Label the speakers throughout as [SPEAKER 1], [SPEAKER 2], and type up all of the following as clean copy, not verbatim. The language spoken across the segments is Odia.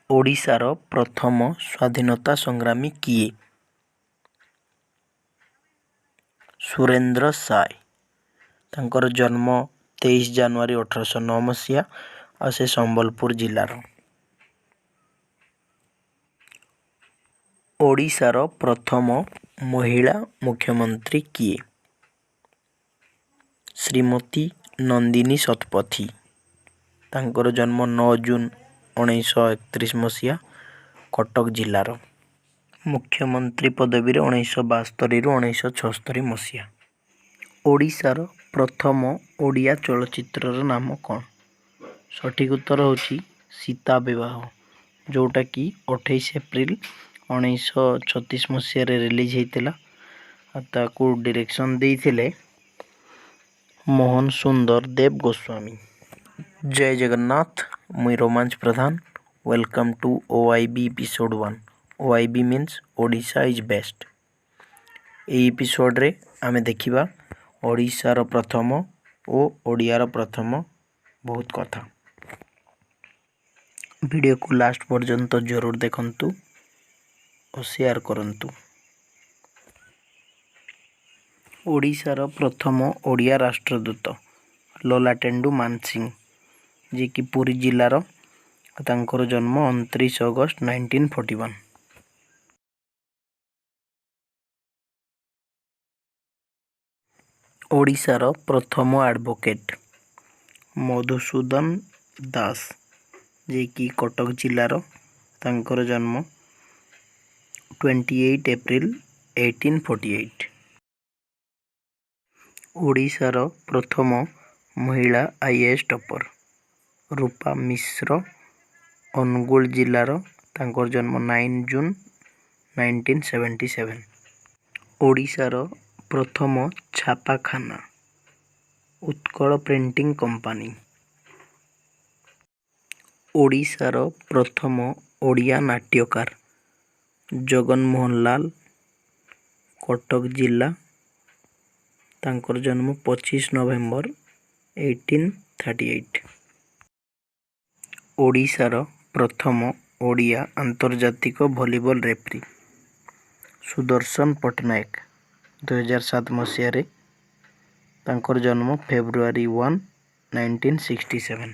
[SPEAKER 1] ଓଡ଼ିଶାର ପ୍ରଥମ ସ୍ୱାଧୀନତା ସଂଗ୍ରାମୀ କିଏ? ସୁରେନ୍ଦ୍ର ସାଏ। ତାଙ୍କର ଜନ୍ମ 23 ଜାନୁଆରୀ 1809 ମସିହା ଆଉ ସେ ସମ୍ବଲପୁର ଜିଲ୍ଲାର। ଓଡ଼ିଶାର ପ୍ରଥମ ମହିଳା ମୁଖ୍ୟମନ୍ତ୍ରୀ କିଏ? ଶ୍ରୀମତୀ ନନ୍ଦିନୀ ଶତପଥୀ। ତାଙ୍କର ଜନ୍ମ 9 ଜୁନ୍ 1931 ମସିହା କଟକ ଜିଲ୍ଲାର। ମୁଖ୍ୟମନ୍ତ୍ରୀ ପଦବୀରେ 1972ରୁ 1976 ମସିହା। ଓଡ଼ିଶାର ପ୍ରଥମ ଓଡ଼ିଆ ଚଳଚ୍ଚିତ୍ରର ନାମ କ'ଣ? ସଠିକ୍ ଉତ୍ତର ହେଉଛି ସୀତା ବିବାହ, ଯେଉଁଟାକି 28 ଏପ୍ରିଲ 1936 ମସିହାରେ ରିଲିଜ୍ ହେଇଥିଲା। ଆଉ ତାକୁ ଡିରେକ୍ସନ୍ ଦେଇଥିଲେ ମୋହନ ସୁନ୍ଦର ଦେବ ଗୋସ୍ୱାମୀ। ଜୟ ଜଗନ୍ନାଥ, ମୁଇଁ Romanch Pradhan. Welcome to o.i.b EP-01। o.i.b means Odisha is best. ଏହି ଏପିସୋଡ଼ରେ ଆମେ ଦେଖିବା ଓଡ଼ିଶାର ପ୍ରଥମ ଓ ଓଡ଼ିଆର ପ୍ରଥମ ବହୁତ କଥା। ଭିଡ଼ିଓକୁ ଲାଷ୍ଟ ପର୍ଯ୍ୟନ୍ତ ଜରୁର ଦେଖନ୍ତୁ ଓ ସେୟାର କରନ୍ତୁ। ଓଡ଼ିଶାର ପ୍ରଥମ ଓଡ଼ିଆ ରାଷ୍ଟ୍ରଦୂତ ଲଲାଟେଣ୍ଡୁ ମାନ୍ସିଂ, ଯିଏକି ପୁରୀ ଜିଲ୍ଲାର। ତାଙ୍କର ଜନ୍ମ 29 ଅଗଷ୍ଟ 1941। ଓଡ଼ିଶାର ପ୍ରଥମ ଆଡ଼ଭୋକେଟ୍ ମଧୁସୂଦନ ଦାସ, ଯିଏକି କଟକ ଜିଲ୍ଲାର। ତାଙ୍କର ଜନ୍ମ 28 ଏପ୍ରିଲ 1848। ଓଡ଼ିଶାର ପ୍ରଥମ ମହିଳା i.a.s ଟପର ରୂପା ମିଶ୍ର, ଅନୁଗୁଳ ଜିଲ୍ଲାର। ତାଙ୍କର ଜନ୍ମ 9 ଜୁନ୍ 1977। ଓଡ଼ିଶାର ପ୍ରଥମ ଛାପାଖାନା ଉତ୍କଳ ପ୍ରିଣ୍ଟିଂ କମ୍ପାନୀ। ଓଡ଼ିଶାର ପ୍ରଥମ ଓଡ଼ିଆ ନାଟ୍ୟକାର ଜଗନମୋହନ ଲାଲ, କଟକ ଜିଲ୍ଲା। ତାଙ୍କର ଜନ୍ମ 25 ନଭେମ୍ବର 1838। ଓଡ଼ିଶାର ପ୍ରଥମ ଓଡ଼ିଆ ଆନ୍ତର୍ଜାତିକ ଭଲିବଲ ରେଫରୀ ସୁଦର୍ଶନ ପଟ୍ଟନାୟକ, 2007 ମସିହାରେ। ତାଙ୍କର ଜନ୍ମ ଫେବୃଆରୀ 1, 1967।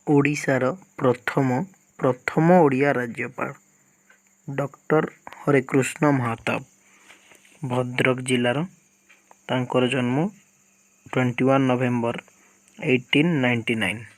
[SPEAKER 1] ଓଡ଼ିଶାର ପ୍ରଥମ ଓଡ଼ିଆ ରାଜ୍ୟପାଳ ଡକ୍ଟର ହରେକୃଷ୍ଣ ମାହାତାବ, ଭଦ୍ରକ ଜିଲ୍ଲାର। ତାଙ୍କର ଜନ୍ମ 21 ନଭେମ୍ବର 1899।